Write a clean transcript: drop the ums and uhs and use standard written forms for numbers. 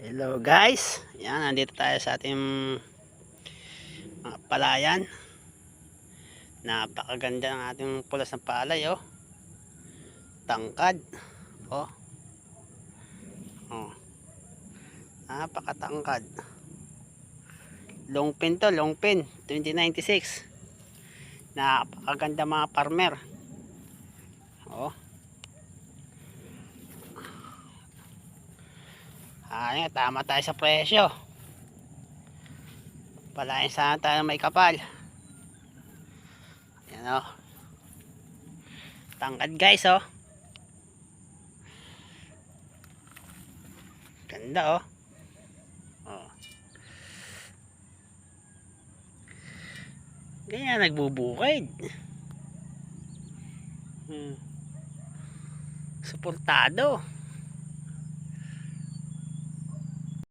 Hello guys, yan, nandito tayo sa ating mga palayan. Napakaganda ng ating pulas ng palay, oh. Tangkad, oh. Oh. Napakatangkad. Long pin to, long pin, 2096. Napakaganda mga farmer. Oh. Ayan, tama tayo sa presyo. Palayan sana tayo may kapal. Ayan, oh. Tangkad guys, oh. Ganda, oh. Oh. Ganyan nagbubukid. Suportado.